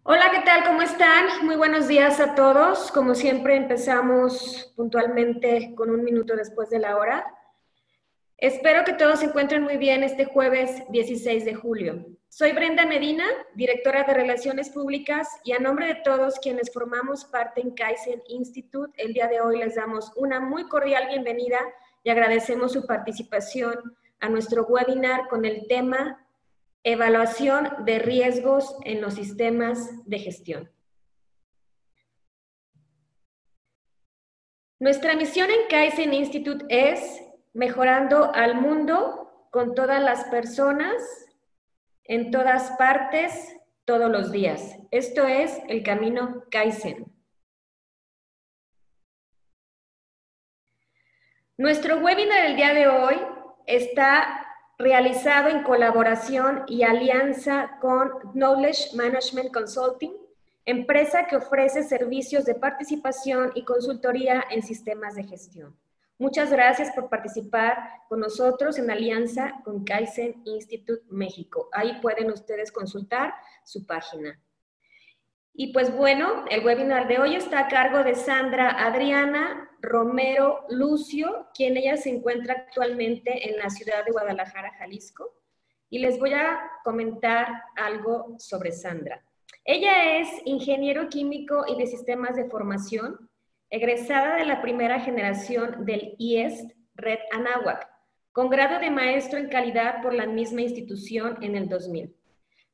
Hola, ¿qué tal? ¿Cómo están? Muy buenos días a todos. Como siempre, empezamos puntualmente con un minuto después de la hora. Espero que todos se encuentren muy bien este jueves 16 de julio. Soy Brenda Medina, directora de Relaciones Públicas, y a nombre de todos quienes formamos parte en Kaizen Institute, el día de hoy les damos una muy cordial bienvenida y agradecemos su participación a nuestro webinar con el tema Evaluación de riesgos en los sistemas de gestión. Nuestra misión en Kaizen Institute es mejorando al mundo con todas las personas, en todas partes, todos los días. Esto es el camino Kaizen. Nuestro webinar del día de hoy está realizado en colaboración y alianza con Knowledge Management Consulting, empresa que ofrece servicios de participación y consultoría en sistemas de gestión. Muchas gracias por participar con nosotros en alianza con Kaizen Institute México. Ahí pueden ustedes consultar su página. Y pues bueno, el webinar de hoy está a cargo de Sandra Adriana Romero Lucio, quien ella se encuentra actualmente en la ciudad de Guadalajara, Jalisco. Y les voy a comentar algo sobre Sandra. Ella es ingeniero químico y de sistemas de formación, egresada de la primera generación del IEST Red Anáhuac, con grado de maestro en calidad por la misma institución en el 2000.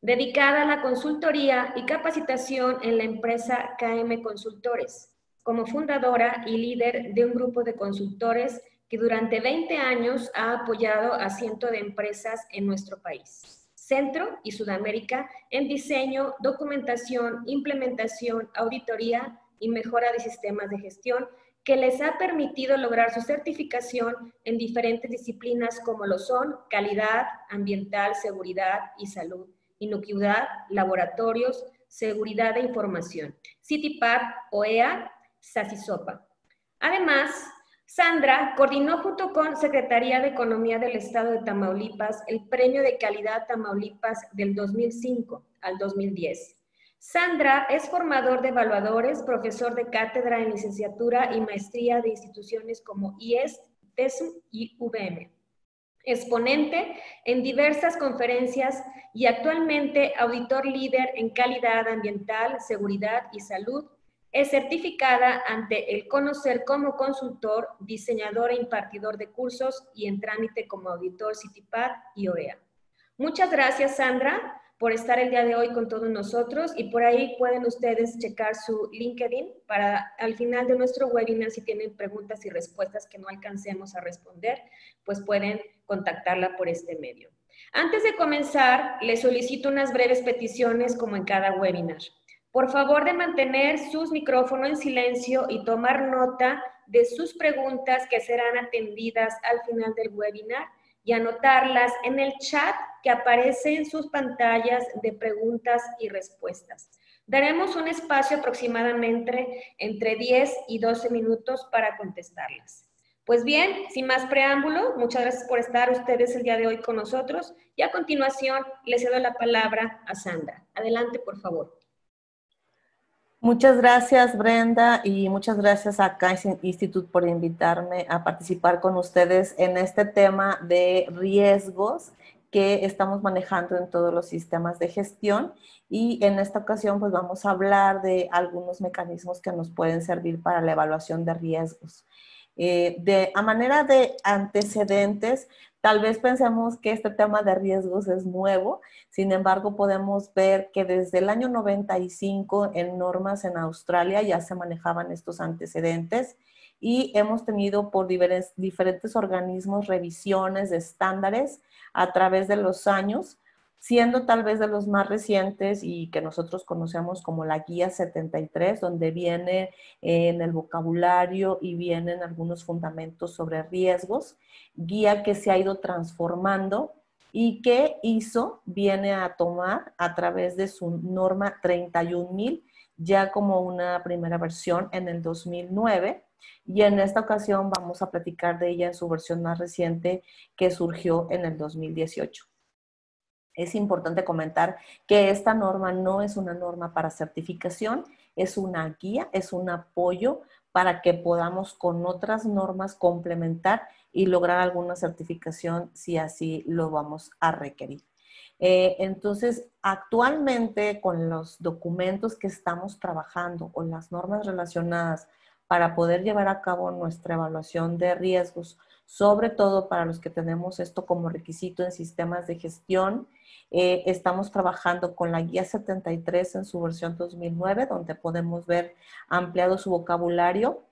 Dedicada a la consultoría y capacitación en la empresa KM Consultores, como fundadora y líder de un grupo de consultores que durante 20 años ha apoyado a cientos de empresas en nuestro país, Centro y Sudamérica, en diseño, documentación, implementación, auditoría y mejora de sistemas de gestión que les ha permitido lograr su certificación en diferentes disciplinas como lo son calidad, ambiental, seguridad y salud, inocuidad, laboratorios, seguridad de información, CITIPAD, OEA, SACISOPA. Además, Sandra coordinó junto con Secretaría de Economía del Estado de Tamaulipas el Premio de Calidad Tamaulipas del 2005 al 2010. Sandra es formador de evaluadores, profesor de cátedra en licenciatura y maestría de instituciones como IES, TESM y VM. Exponente en diversas conferencias y actualmente auditor líder en calidad ambiental, seguridad y salud. Es certificada ante el Conocer como consultor, diseñador e impartidor de cursos y en trámite como auditor CITIPAD y OEA. Muchas gracias, Sandra, por estar el día de hoy con todos nosotros, y por ahí pueden ustedes checar su LinkedIn para al final de nuestro webinar, si tienen preguntas y respuestas que no alcancemos a responder, pues pueden contactarla por este medio. Antes de comenzar, les solicito unas breves peticiones como en cada webinar. Por favor, de mantener sus micrófonos en silencio y tomar nota de sus preguntas que serán atendidas al final del webinar y anotarlas en el chat que aparece en sus pantallas de preguntas y respuestas. Daremos un espacio aproximadamente entre 10 y 12 minutos para contestarlas. Pues bien, sin más preámbulo, muchas gracias por estar ustedes el día de hoy con nosotros y a continuación les cedo la palabra a Sandra. Adelante, por favor. Muchas gracias, Brenda, y muchas gracias a Kaizen Institute por invitarme a participar con ustedes en este tema de riesgos que estamos manejando en todos los sistemas de gestión. Y en esta ocasión, pues vamos a hablar de algunos mecanismos que nos pueden servir para la evaluación de riesgos. A manera de antecedentes, tal vez pensemos que este tema de riesgos es nuevo. Sin embargo, podemos ver que desde el año 95 en normas en Australia ya se manejaban estos antecedentes y hemos tenido por diferentes organismos revisiones de estándares a través de los años, siendo tal vez de los más recientes y que nosotros conocemos como la Guía 73, donde viene en el vocabulario y vienen algunos fundamentos sobre riesgos, guía que se ha ido transformando y que ISO viene a tomar a través de su norma 31000 ya como una primera versión en el 2009, y en esta ocasión vamos a platicar de ella en su versión más reciente que surgió en el 2018. Es importante comentar que esta norma no es una norma para certificación, es una guía, es un apoyo para que podamos con otras normas complementar y lograr alguna certificación si así lo vamos a requerir. Entonces, actualmente con los documentos que estamos trabajando o las normas relacionadas para poder llevar a cabo nuestra evaluación de riesgos, sobre todo para los que tenemos esto como requisito en sistemas de gestión, estamos trabajando con la guía 73 en su versión 2009, donde podemos ver ampliado su vocabulario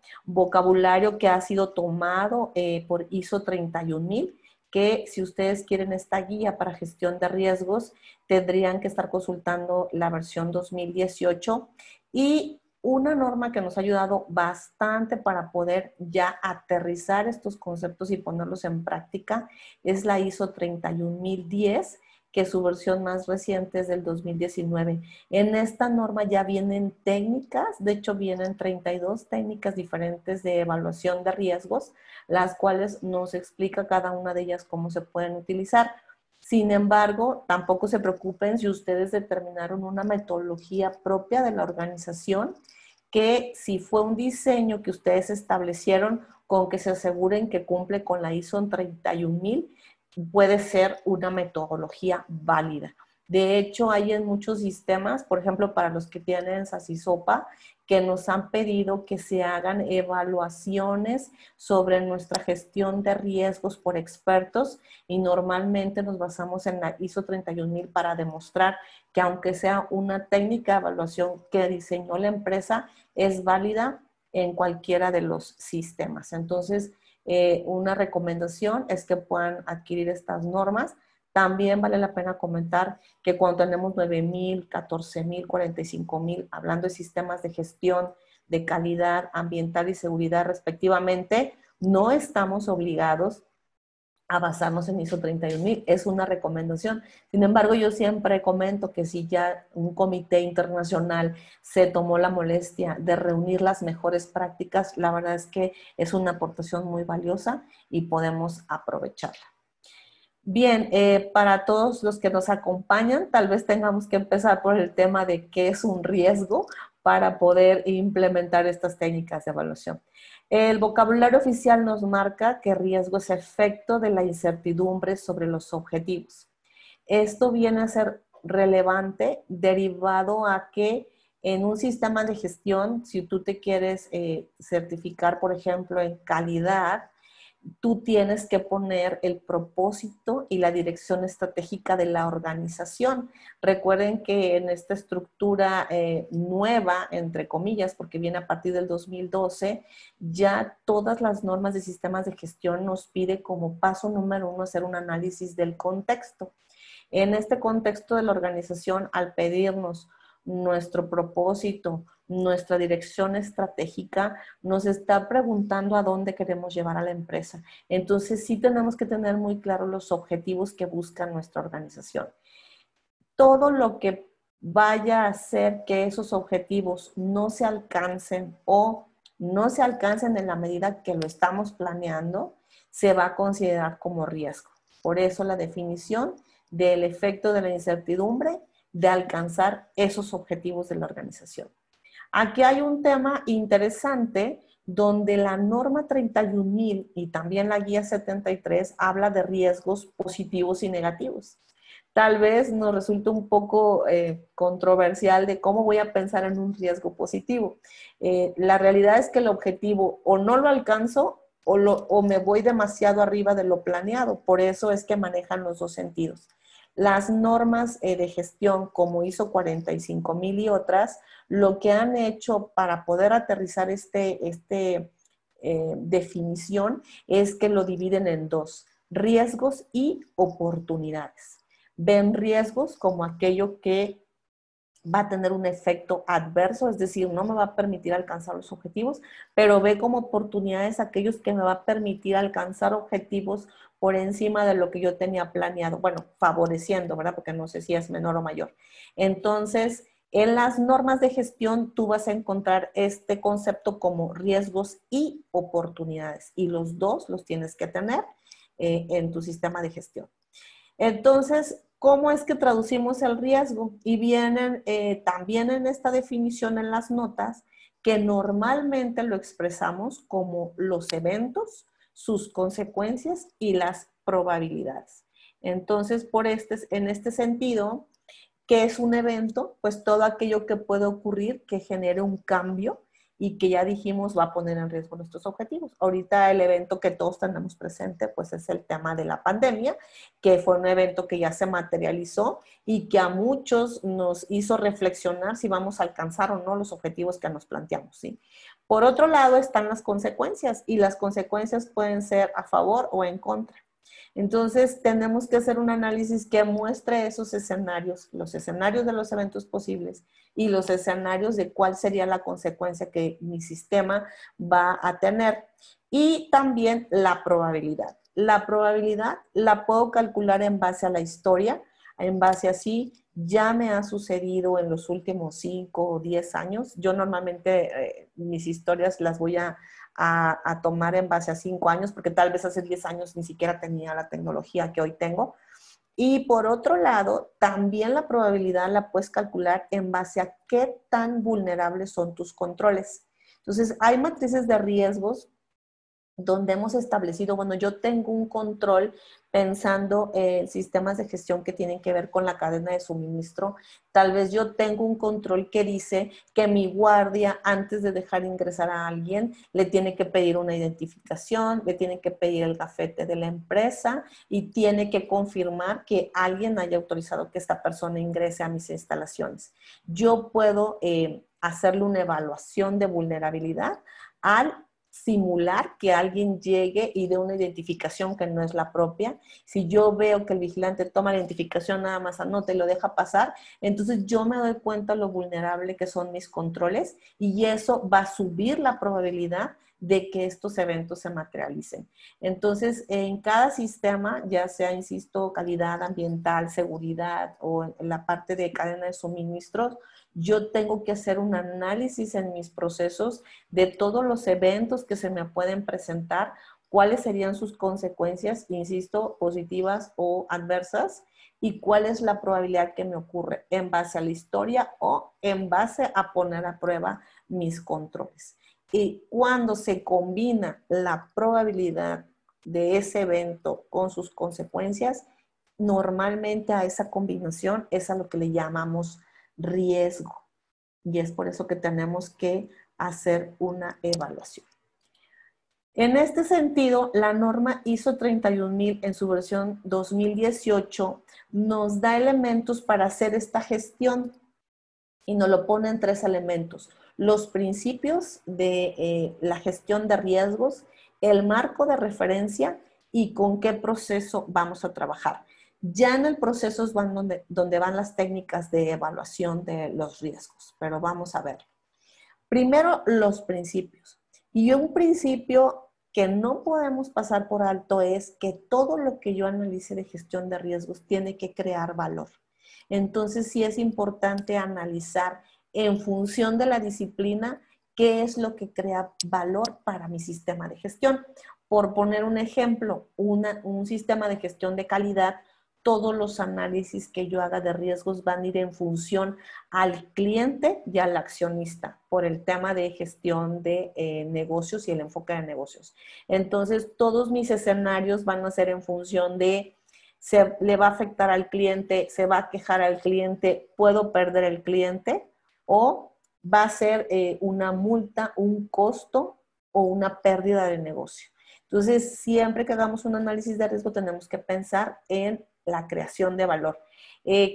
que ha sido tomado por ISO 31000, que si ustedes quieren esta guía para gestión de riesgos, tendrían que estar consultando la versión 2018 y una norma que nos ha ayudado bastante para poder ya aterrizar estos conceptos y ponerlos en práctica es la ISO 31010, que su versión más reciente es del 2019. En esta norma ya vienen técnicas, de hecho vienen 32 técnicas diferentes de evaluación de riesgos, las cuales nos explica cada una de ellas cómo se pueden utilizar. Sin embargo, tampoco se preocupen si ustedes determinaron una metodología propia de la organización, que si fue un diseño que ustedes establecieron, con que se aseguren que cumple con la ISO 31000, puede ser una metodología válida. De hecho, hay en muchos sistemas, por ejemplo, para los que tienen SASISOPA, que nos han pedido que se hagan evaluaciones sobre nuestra gestión de riesgos por expertos y normalmente nos basamos en la ISO 31000 para demostrar que aunque sea una técnica de evaluación que diseñó la empresa, es válida en cualquiera de los sistemas. Entonces, una recomendación es que puedan adquirir estas normas. También vale la pena comentar que cuando tenemos 9000, 14000, 45000, hablando de sistemas de gestión de calidad ambiental y seguridad respectivamente, no estamos obligados a basarnos en ISO 31000, es una recomendación. Sin embargo, yo siempre comento que si ya un comité internacional se tomó la molestia de reunir las mejores prácticas, la verdad es que es una aportación muy valiosa y podemos aprovecharla. Bien, para todos los que nos acompañan, tal vez tengamos que empezar por el tema de qué es un riesgo para poder implementar estas técnicas de evaluación. El vocabulario oficial nos marca que riesgo es efecto de la incertidumbre sobre los objetivos. Esto viene a ser relevante derivado a que en un sistema de gestión, si tú te quieres certificar, por ejemplo, en calidad, tú tienes que poner el propósito y la dirección estratégica de la organización. Recuerden que en esta estructura nueva, entre comillas, porque viene a partir del 2012, ya todas las normas de sistemas de gestión nos pide como paso número 1 hacer un análisis del contexto. En este contexto de la organización, al pedirnos nuestro propósito, nuestra dirección estratégica, nos está preguntando a dónde queremos llevar a la empresa. Entonces, sí tenemos que tener muy claros los objetivos que busca nuestra organización. Todo lo que vaya a hacer que esos objetivos no se alcancen o no se alcancen en la medida que lo estamos planeando, se va a considerar como riesgo. Por eso la definición del efecto de la incertidumbre de alcanzar esos objetivos de la organización. Aquí hay un tema interesante donde la norma 31000 y también la guía 73 habla de riesgos positivos y negativos. Tal vez nos resulte un poco controversial de cómo voy a pensar en un riesgo positivo. La realidad es que el objetivo o no lo alcanzo o me voy demasiado arriba de lo planeado. Por eso es que manejan los dos sentidos. Las normas de gestión como ISO 45000 y otras, lo que han hecho para poder aterrizar definición es que lo dividen en dos, riesgos y oportunidades. Ven riesgos como aquello que va a tener un efecto adverso, es decir, no me va a permitir alcanzar los objetivos, pero ve como oportunidades aquellos que me va a permitir alcanzar objetivos por encima de lo que yo tenía planeado, bueno, favoreciendo, ¿verdad? Porque no sé si es menor o mayor. Entonces, en las normas de gestión tú vas a encontrar este concepto como riesgos y oportunidades, y los dos los tienes que tener en tu sistema de gestión. Entonces, ¿Cómo es que traducimos el riesgo? Y vienen también en esta definición en las notas que normalmente lo expresamos como los eventos, sus consecuencias y las probabilidades. Entonces, en este sentido, ¿qué es un evento? Pues todo aquello que puede ocurrir que genere un cambio y que ya dijimos va a poner en riesgo nuestros objetivos. Ahorita el evento que todos tenemos presente pues es el tema de la pandemia, que fue un evento que ya se materializó y que a muchos nos hizo reflexionar si vamos a alcanzar o no los objetivos que nos planteamos, ¿sí? Por otro lado están las consecuencias y las consecuencias pueden ser a favor o en contra. Entonces, tenemos que hacer un análisis que muestre esos escenarios, los escenarios de los eventos posibles y los escenarios de cuál sería la consecuencia que mi sistema va a tener. Y también la probabilidad. La probabilidad la puedo calcular en base a la historia, en base a si ya me ha sucedido en los últimos 5 o 10 años. Yo normalmente mis historias las voy a tomar en base a 5 años, porque tal vez hace 10 años ni siquiera tenía la tecnología que hoy tengo. Y por otro lado, también la probabilidad la puedes calcular en base a qué tan vulnerables son tus controles. Entonces, hay matrices de riesgos donde hemos establecido, bueno, yo tengo un control pensando en sistemas de gestión que tienen que ver con la cadena de suministro. Tal vez yo tengo un control que dice que mi guardia, antes de dejar ingresar a alguien, le tiene que pedir una identificación, le tiene que pedir el gafete de la empresa y tiene que confirmar que alguien haya autorizado que esta persona ingrese a mis instalaciones. Yo puedo hacerle una evaluación de vulnerabilidad al simular que alguien llegue y dé una identificación que no es la propia. Si yo veo que el vigilante toma la identificación, nada más anota y lo deja pasar, entonces yo me doy cuenta lo vulnerable que son mis controles y eso va a subir la probabilidad de que estos eventos se materialicen. Entonces, en cada sistema, ya sea, insisto, calidad ambiental, seguridad o en la parte de cadena de suministros, yo tengo que hacer un análisis en mis procesos de todos los eventos que se me pueden presentar, cuáles serían sus consecuencias, insisto, positivas o adversas, y cuál es la probabilidad que me ocurre en base a la historia o en base a poner a prueba mis controles. Y cuando se combina la probabilidad de ese evento con sus consecuencias, normalmente a esa combinación es a lo que le llamamos riesgo. Y es por eso que tenemos que hacer una evaluación. En este sentido, la norma ISO 31000 en su versión 2018 nos da elementos para hacer esta gestión y nos lo pone en 3 elementos. Los principios de la gestión de riesgos, el marco de referencia y con qué proceso vamos a trabajar. Ya en el proceso es donde van las técnicas de evaluación de los riesgos, pero vamos a ver. Primero, los principios. Y un principio que no podemos pasar por alto es que todo lo que yo analice de gestión de riesgos tiene que crear valor. Entonces, sí es importante analizar en función de la disciplina qué es lo que crea valor para mi sistema de gestión. Por poner un ejemplo, un sistema de gestión de calidad, todos los análisis que yo haga de riesgos van a ir en función al cliente y al accionista por el tema de gestión de negocios y el enfoque de negocios. Entonces, todos mis escenarios van a ser en función de se le va a afectar al cliente, se va a quejar al cliente, puedo perder el cliente o va a ser una multa, un costo o una pérdida de negocio. Entonces, siempre que hagamos un análisis de riesgo tenemos que pensar en la creación de valor.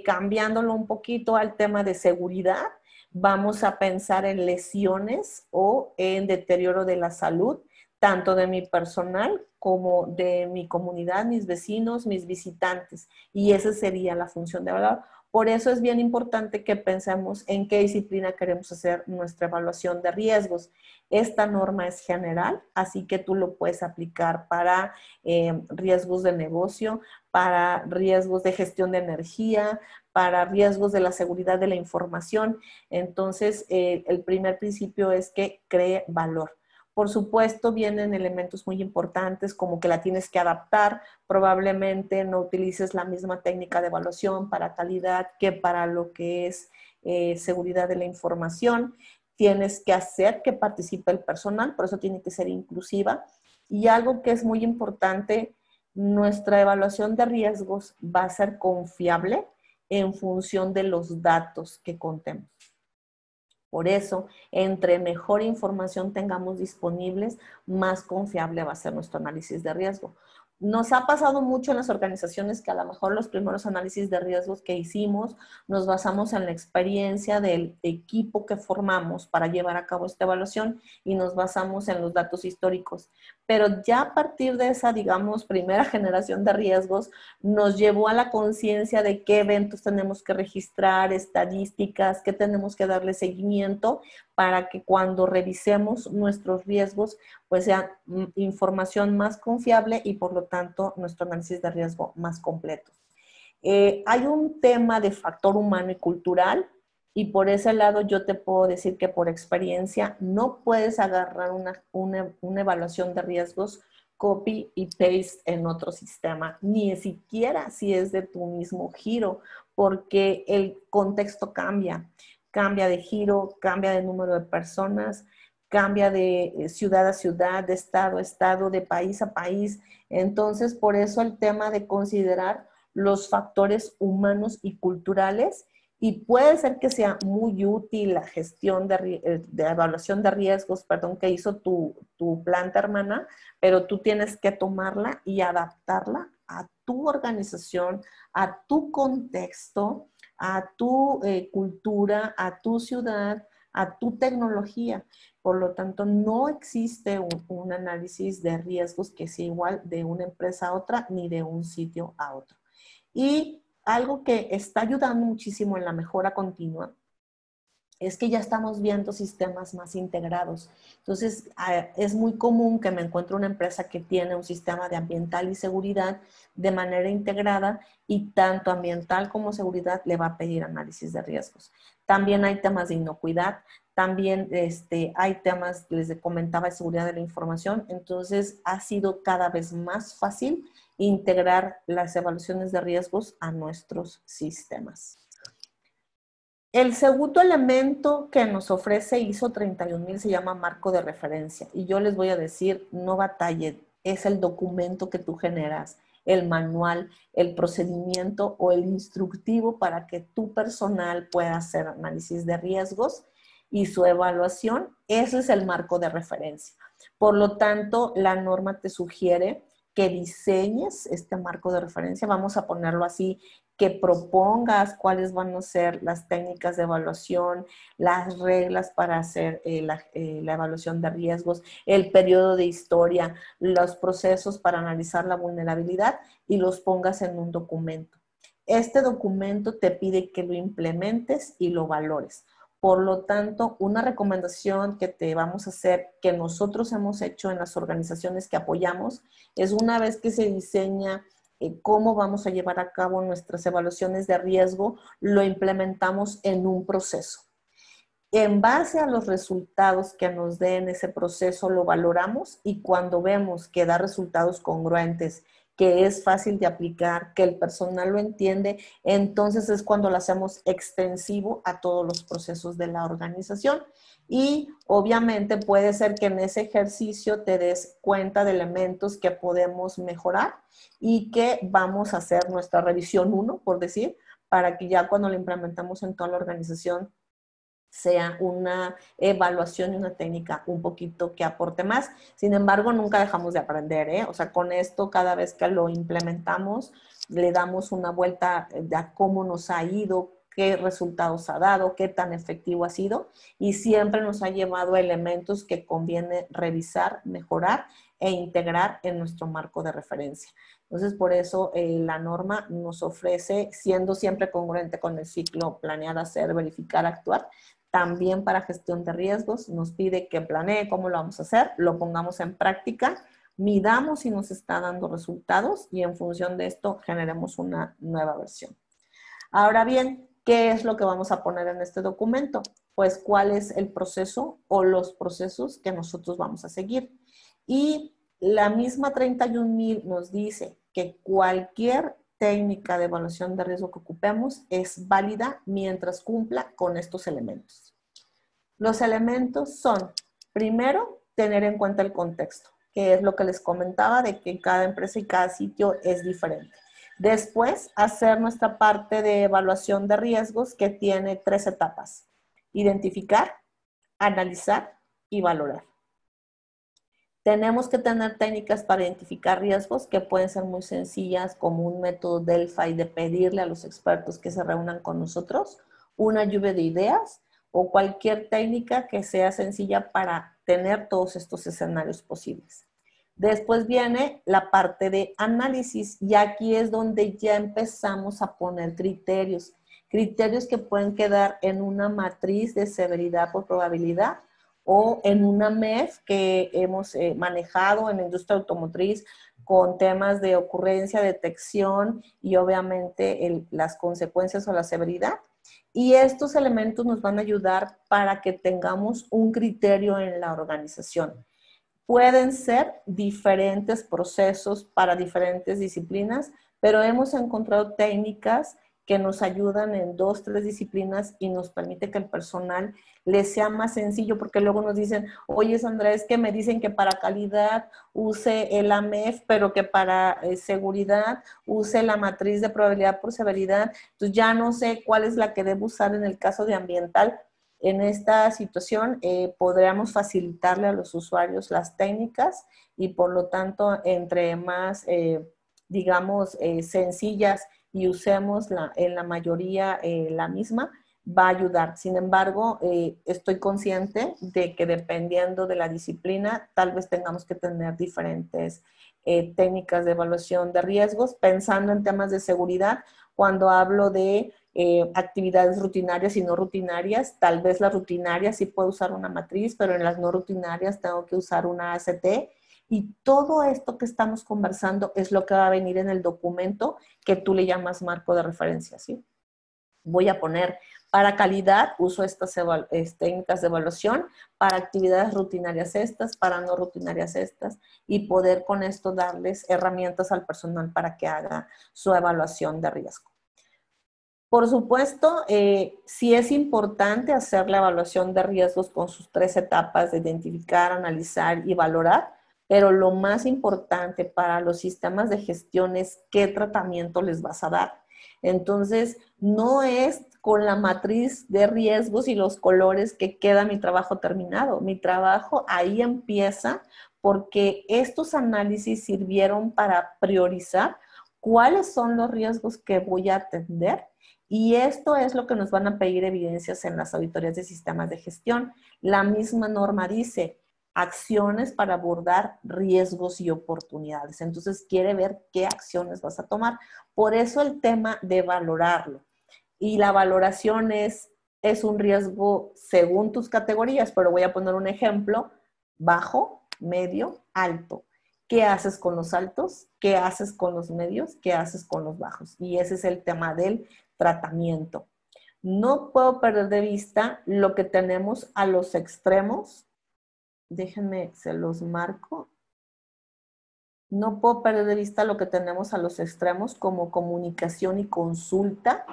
Cambiándolo un poquito al tema de seguridad, vamos a pensar en lesiones o en deterioro de la salud, tanto de mi personal como de mi comunidad, mis vecinos, mis visitantes. Y esa sería la función de valor. Por eso es bien importante que pensemos en qué disciplina queremos hacer nuestra evaluación de riesgos. Esta norma es general, así que tú lo puedes aplicar para riesgos de negocio, para riesgos de gestión de energía, para riesgos de la seguridad de la información. Entonces, el primer principio es que cree valor. Por supuesto, vienen elementos muy importantes como que la tienes que adaptar. Probablemente no utilices la misma técnica de evaluación para calidad que para lo que es seguridad de la información. Tienes que hacer que participe el personal, por eso tiene que ser inclusiva. Y algo que es muy importante, nuestra evaluación de riesgos va a ser confiable en función de los datos que contemos. Por eso, entre mejor información tengamos disponibles, más confiable va a ser nuestro análisis de riesgo. Nos ha pasado mucho en las organizaciones que a lo mejor los primeros análisis de riesgos que hicimos nos basamos en la experiencia del equipo que formamos para llevar a cabo esta evaluación y nos basamos en los datos históricos. Pero ya a partir de esa, digamos, primera generación de riesgos, nos llevó a la conciencia de qué eventos tenemos que registrar, estadísticas, qué tenemos que darle seguimiento para que cuando revisemos nuestros riesgos, pues sea información más confiable y por lo tanto nuestro análisis de riesgo más completo. Hay un tema de factor humano y cultural y por ese lado yo te puedo decir que por experiencia no puedes agarrar una evaluación de riesgos copy y paste en otro sistema, ni siquiera si es de tu mismo giro, porque el contexto cambia. Cambia de giro, cambia de número de personas, cambia de ciudad a ciudad, de estado a estado, de país a país. Entonces, por eso el tema de considerar los factores humanos y culturales, y puede ser que sea muy útil la gestión de evaluación de riesgos, perdón, que hizo tu planta hermana, pero tú tienes que tomarla y adaptarla a tu organización, a tu contexto, a tu cultura, a tu ciudad, a tu tecnología. Por lo tanto, no existe un análisis de riesgos que sea igual de una empresa a otra ni de un sitio a otro. Y algo que está ayudando muchísimo en la mejora continua es que ya estamos viendo sistemas más integrados. Entonces, es muy común que me encuentre una empresa que tiene un sistema de ambiental y seguridad de manera integrada y tanto ambiental como seguridad le va a pedir análisis de riesgos. También hay temas de inocuidad, también hay temas, les comentaba, de seguridad de la información. Entonces, ha sido cada vez más fácil integrar las evaluaciones de riesgos a nuestros sistemas. El segundo elemento que nos ofrece ISO 31000 se llama marco de referencia. Y yo les voy a decir, no batallen, es el documento que tú generas, el manual, el procedimiento o el instructivo para que tu personal pueda hacer análisis de riesgos y su evaluación. Eso es el marco de referencia. Por lo tanto, la norma te sugiere que diseñes este marco de referencia, vamos a ponerlo así, que propongas cuáles van a ser las técnicas de evaluación, las reglas para hacer la evaluación de riesgos, el periodo de historia, los procesos para analizar la vulnerabilidad y los pongas en un documento. Este documento te pide que lo implementes y lo valores. Por lo tanto, una recomendación que te vamos a hacer, que nosotros hemos hecho en las organizaciones que apoyamos, es una vez que se diseña cómo vamos a llevar a cabo nuestras evaluaciones de riesgo, lo implementamos en un proceso. En base a los resultados que nos den ese proceso, lo valoramos y cuando vemos que da resultados congruentes, que es fácil de aplicar, que el personal lo entiende, entonces es cuando lo hacemos extensivo a todos los procesos de la organización. Y obviamente puede ser que en ese ejercicio te des cuenta de elementos que podemos mejorar y que vamos a hacer nuestra revisión 1, por decir, para que ya cuando lo implementamos en toda la organización sea una evaluación y una técnica un poquito que aporte más. Sin embargo, nunca dejamos de aprender, ¿eh? O sea, con esto, cada vez que lo implementamos, le damos una vuelta de a cómo nos ha ido, qué resultados ha dado, qué tan efectivo ha sido, y siempre nos ha llevado a elementos que conviene revisar, mejorar e integrar en nuestro marco de referencia. Entonces, por eso la norma nos ofrece, siendo siempre congruente con el ciclo planear, hacer, verificar, actuar, también para gestión de riesgos nos pide que planee cómo lo vamos a hacer, lo pongamos en práctica, midamos si nos está dando resultados y en función de esto generemos una nueva versión. Ahora bien, ¿qué es lo que vamos a poner en este documento? pues cuál es el proceso o los procesos que nosotros vamos a seguir. Y la misma 31.000 nos dice que cualquier técnica de evaluación de riesgo que ocupemos es válida mientras cumpla con estos elementos. Los elementos son, primero, tener en cuenta el contexto, que es lo que les comentaba de que cada empresa y cada sitio es diferente. Después, hacer nuestra parte de evaluación de riesgos que tiene 3 etapas. Identificar, analizar y valorar. Tenemos que tener técnicas para identificar riesgos que pueden ser muy sencillas, como un método Delphi de pedirle a los expertos que se reúnan con nosotros, una lluvia de ideas o cualquier técnica que sea sencilla para tener todos estos escenarios posibles. Después viene la parte de análisis y aquí es donde ya empezamos a poner criterios. Criterios que pueden quedar en una matriz de severidad por probabilidad o en una MEF que hemos manejado en la industria automotriz con temas de ocurrencia, detección y obviamente las consecuencias o la severidad. Y estos elementos nos van a ayudar para que tengamos un criterio en la organización. Pueden ser diferentes procesos para diferentes disciplinas, pero hemos encontrado técnicas que nos ayudan en 2, 3 disciplinas y nos permite que el personal les sea más sencillo, porque luego nos dicen, oye Sandra, es que me dicen que para calidad use el AMEF, pero que para seguridad use la matriz de probabilidad por severidad, entonces ya no sé cuál es la que debo usar en el caso de ambiental. En esta situación podríamos facilitarle a los usuarios las técnicas y por lo tanto entre más, digamos, sencillas y usemos en la mayoría la misma, va a ayudar. Sin embargo, estoy consciente de que dependiendo de la disciplina, tal vez tengamos que tener diferentes técnicas de evaluación de riesgos. Pensando en temas de seguridad, cuando hablo de actividades rutinarias y no rutinarias, tal vez las rutinarias sí puedo usar una matriz, pero en las no rutinarias tengo que usar una ACT. Y todo esto que estamos conversando es lo que va a venir en el documento que tú le llamas marco de referencia, ¿sí? Voy a poner, para calidad, uso estas técnicas de evaluación, para actividades rutinarias estas, para no rutinarias estas, y poder con esto darles herramientas al personal para que haga su evaluación de riesgo. Por supuesto, sí es importante hacer la evaluación de riesgos con sus 3 etapas de identificar, analizar y valorar, pero lo más importante para los sistemas de gestión es qué tratamiento les vas a dar. Entonces, no es con la matriz de riesgos y los colores que queda mi trabajo terminado. Mi trabajo ahí empieza porque estos análisis sirvieron para priorizar cuáles son los riesgos que voy a atender. Y esto es lo que nos van a pedir evidencias en las auditorías de sistemas de gestión. La misma norma dice acciones para abordar riesgos y oportunidades. Entonces, quiere ver qué acciones vas a tomar. Por eso el tema de valorarlo. Y la valoración es un riesgo según tus categorías, pero voy a poner un ejemplo: bajo, medio, alto. ¿Qué haces con los altos? ¿Qué haces con los medios? ¿Qué haces con los bajos? Y ese es el tema del tratamiento. No puedo perder de vista lo que tenemos a los extremos. Déjenme, se los marco. No puedo perder de vista lo que tenemos a los extremos como comunicación y consulta,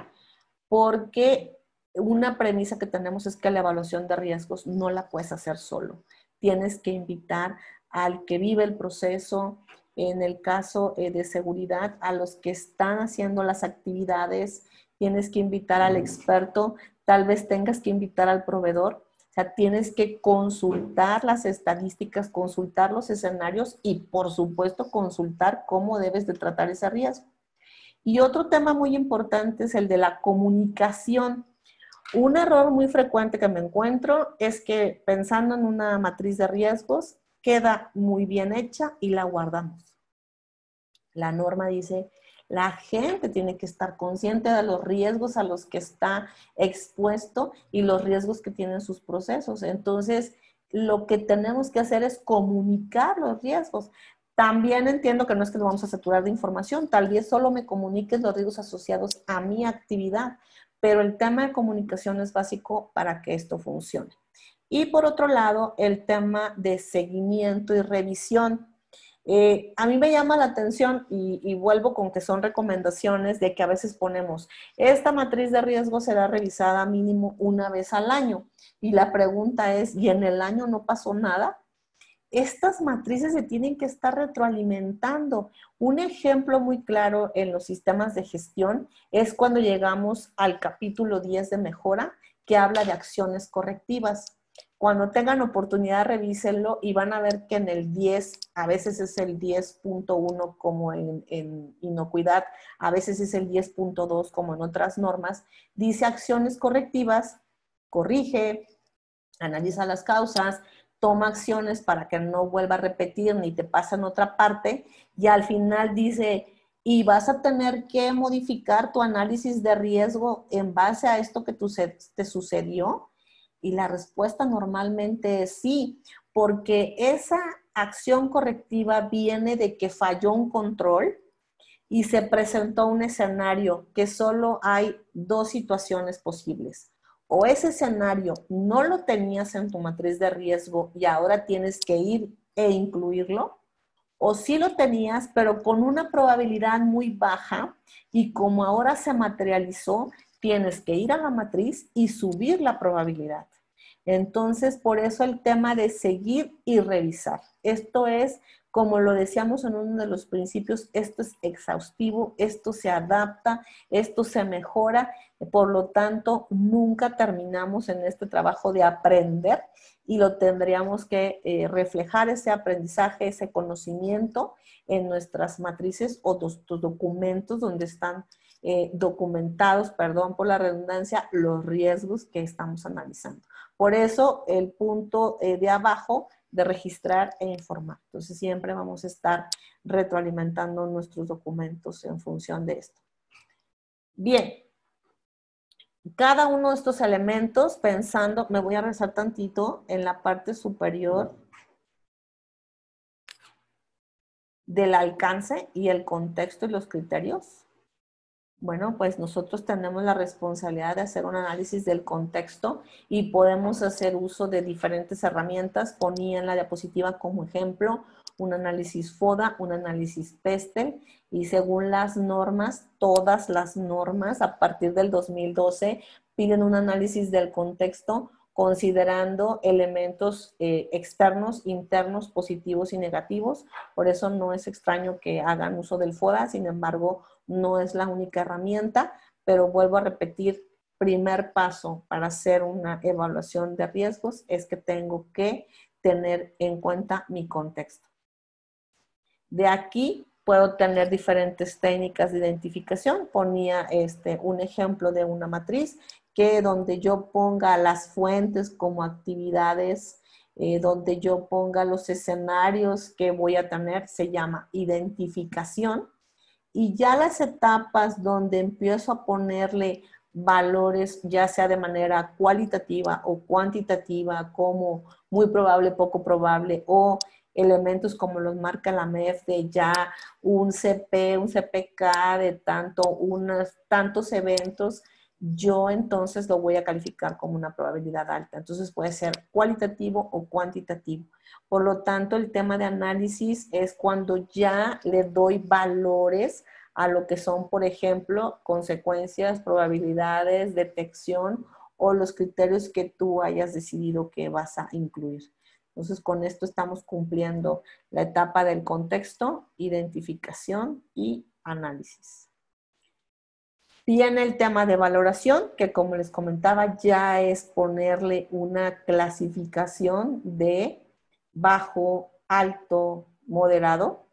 porque una premisa que tenemos es que la evaluación de riesgos no la puedes hacer solo. Tienes que invitar al que vive el proceso, en el caso de seguridad, a los que están haciendo las actividades, tienes que invitar al experto, tal vez tengas que invitar al proveedor. O sea, tienes que consultar las estadísticas, consultar los escenarios y, por supuesto, consultar cómo debes de tratar ese riesgo. Y otro tema muy importante es el de la comunicación. Un error muy frecuente que me encuentro es que pensando en una matriz de riesgos, queda muy bien hecha y la guardamos. La norma dice, la gente tiene que estar consciente de los riesgos a los que está expuesto y los riesgos que tienen sus procesos. Entonces, lo que tenemos que hacer es comunicar los riesgos. También entiendo que no es que nos vamos a saturar de información, tal vez solo me comuniques los riesgos asociados a mi actividad, pero el tema de comunicación es básico para que esto funcione. Y por otro lado, el tema de seguimiento y revisión. A mí me llama la atención y vuelvo con que son recomendaciones de que a veces ponemos, esta matriz de riesgo será revisada mínimo una vez al año. Y la pregunta es, ¿y en el año no pasó nada? Estas matrices se tienen que estar retroalimentando. Un ejemplo muy claro en los sistemas de gestión es cuando llegamos al capítulo 10 de mejora, que habla de acciones correctivas. Cuando tengan oportunidad, revísenlo y van a ver que en el 10, a veces es el 10.1 como en inocuidad, a veces es el 10.2 como en otras normas, dice acciones correctivas, corrige, analiza las causas, toma acciones para que no vuelva a repetir ni te pase en otra parte, y al final dice, y vas a tener que modificar tu análisis de riesgo en base a esto que te sucedió. Y la respuesta normalmente es sí, porque esa acción correctiva viene de que falló un control y se presentó un escenario que solo hay dos situaciones posibles. O ese escenario no lo tenías en tu matriz de riesgo y ahora tienes que ir e incluirlo, o sí lo tenías, pero con una probabilidad muy baja, y como ahora se materializó, tienes que ir a la matriz y subir la probabilidad. Entonces, por eso el tema de seguir y revisar. Esto es, como lo decíamos en uno de los principios, esto es exhaustivo, esto se adapta, esto se mejora. Por lo tanto, nunca terminamos en este trabajo de aprender y lo tendríamos que reflejar ese aprendizaje, ese conocimiento en nuestras matrices o nuestros documentos donde están documentados, perdón por la redundancia, los riesgos que estamos analizando. Por eso el punto de abajo de registrar e informar. Entonces siempre vamos a estar retroalimentando nuestros documentos en función de esto. Bien. Cada uno de estos elementos, pensando, me voy a regresar tantito en la parte superior del alcance y el contexto y los criterios. Bueno, pues nosotros tenemos la responsabilidad de hacer un análisis del contexto y podemos hacer uso de diferentes herramientas. Ponía en la diapositiva como ejemplo un análisis FODA, un análisis PESTEL, y según las normas, todas las normas a partir del 2012 piden un análisis del contexto considerando elementos externos, internos, positivos y negativos. Por eso no es extraño que hagan uso del FODA, sin embargo, no es la única herramienta, pero vuelvo a repetir, primer paso para hacer una evaluación de riesgos es que tengo que tener en cuenta mi contexto. De aquí puedo tener diferentes técnicas de identificación. Ponía un ejemplo de una matriz que donde yo ponga las fuentes como actividades, donde yo ponga los escenarios que voy a tener, se llama identificación. Y ya las etapas donde empiezo a ponerle valores, ya sea de manera cualitativa o cuantitativa, como muy probable, poco probable, o elementos como los marca la MEF de ya un CP, un CPK de tantos eventos, yo entonces lo voy a calificar como una probabilidad alta. Entonces puede ser cualitativo o cuantitativo. Por lo tanto, el tema de análisis es cuando ya le doy valores a lo que son, por ejemplo, consecuencias, probabilidades, detección o los criterios que tú hayas decidido que vas a incluir. Entonces, con esto estamos cumpliendo la etapa del contexto, identificación y análisis. Viene el tema de valoración, que como les comentaba, ya es ponerle una clasificación de bajo, alto, moderado.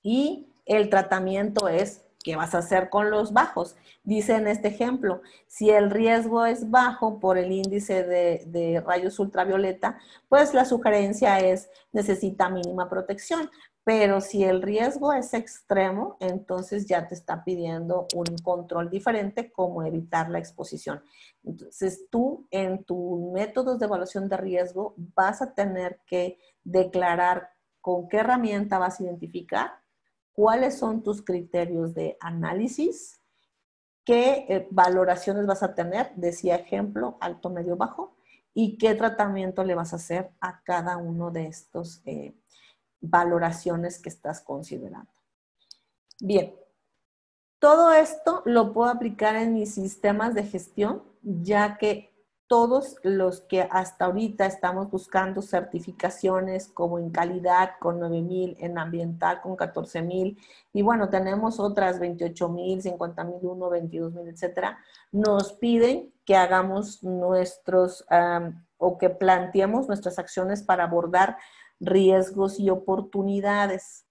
Y el tratamiento es, ¿qué vas a hacer con los bajos? Dice en este ejemplo, si el riesgo es bajo por el índice de rayos ultravioleta, pues la sugerencia es, necesita mínima protección. Pero si el riesgo es extremo, entonces ya te está pidiendo un control diferente, como evitar la exposición. Entonces tú en tus métodos de evaluación de riesgo vas a tener que declarar con qué herramienta vas a identificar, cuáles son tus criterios de análisis qué valoraciones vas a tener, decía ejemplo, alto, medio, bajo, y qué tratamiento le vas a hacer a cada uno de estos valoraciones que estás considerando. Bien, todo esto lo puedo aplicar en mis sistemas de gestión, ya que todos los que hasta ahorita estamos buscando certificaciones, como en calidad con 9,000, en ambiental con 14,000, y bueno, tenemos otras 28,000, 50,001, 22,000, etcétera, nos piden que hagamos nuestros, o que planteemos nuestras acciones para abordar riesgos y oportunidades.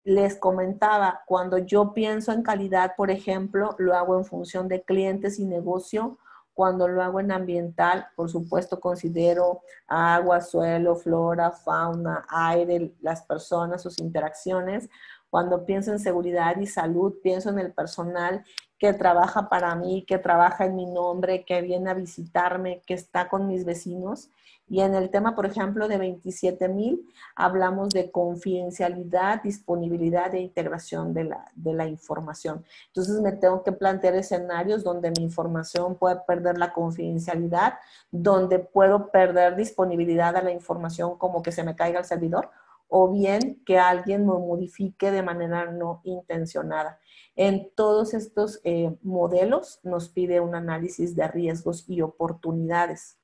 Les comentaba, cuando yo pienso en calidad, por ejemplo, lo hago en función de clientes y negocio. Cuando lo hago en ambiental, por supuesto, considero agua, suelo, flora, fauna, aire, las personas, sus interacciones. Cuando pienso en seguridad y salud, pienso en el personal que trabaja para mí, que trabaja en mi nombre, que viene a visitarme, que está con mis vecinos. Y en el tema, por ejemplo, de 27,000, hablamos de confidencialidad, disponibilidad e integración de la información. Entonces me tengo que plantear escenarios donde mi información puede perder la confidencialidad, donde puedo perder disponibilidad a la información, como que se me caiga el servidor, o bien que alguien me modifique de manera no intencionada. En todos estos modelos nos pide un análisis de riesgos y oportunidades.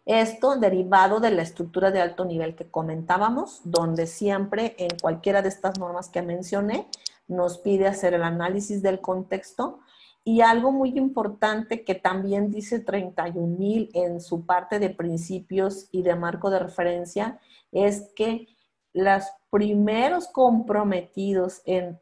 Esto derivado de la estructura de alto nivel que comentábamos, donde siempre en cualquiera de estas normas que mencioné nos pide hacer el análisis del contexto. Y algo muy importante que también dice 31,000 en su parte de principios y de marco de referencia es que los primeros comprometidos en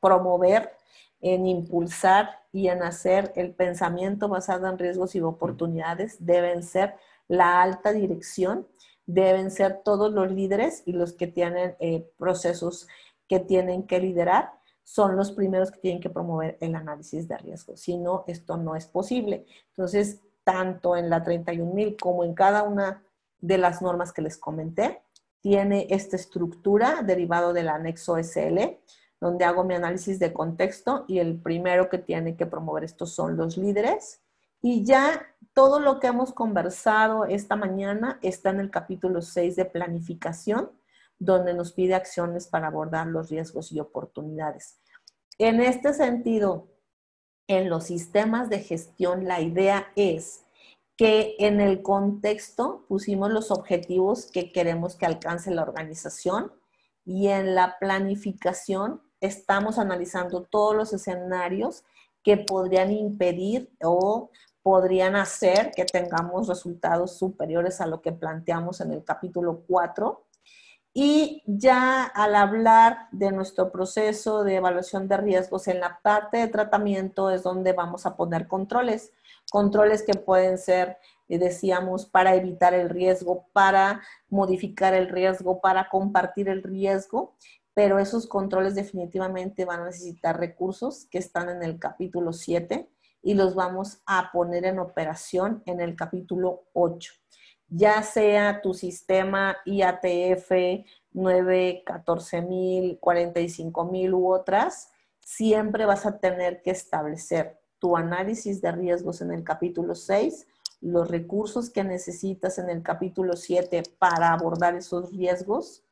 promover, en impulsar y en hacer el pensamiento basado en riesgos y oportunidades deben ser la alta dirección, deben ser todos los líderes y los que tienen procesos que tienen que liderar, son los primeros que tienen que promover el análisis de riesgo. Si no, esto no es posible. Entonces, tanto en la 31,000 como en cada una de las normas que les comenté, tiene esta estructura derivado del anexo SL, donde hago mi análisis de contexto y el primero que tiene que promover esto son los líderes. Y ya todo lo que hemos conversado esta mañana está en el capítulo 6 de planificación, donde nos pide acciones para abordar los riesgos y oportunidades. En este sentido, en los sistemas de gestión, la idea es que en el contexto pusimos los objetivos que queremos que alcance la organización y en la planificación estamos analizando todos los escenarios que podrían impedir o podrían hacer que tengamos resultados superiores a lo que planteamos en el capítulo 4. Y ya al hablar de nuestro proceso de evaluación de riesgos, en la parte de tratamiento es donde vamos a poner controles. Controles que pueden ser, decíamos, para evitar el riesgo, para modificar el riesgo, para compartir el riesgo, pero esos controles definitivamente van a necesitar recursos que están en el capítulo 7 y los vamos a poner en operación en el capítulo 8. Ya sea tu sistema IATF 9, 14,000, 45,000 u otras, siempre vas a tener que establecer tu análisis de riesgos en el capítulo 6, los recursos que necesitas en el capítulo 7 para abordar esos riesgos,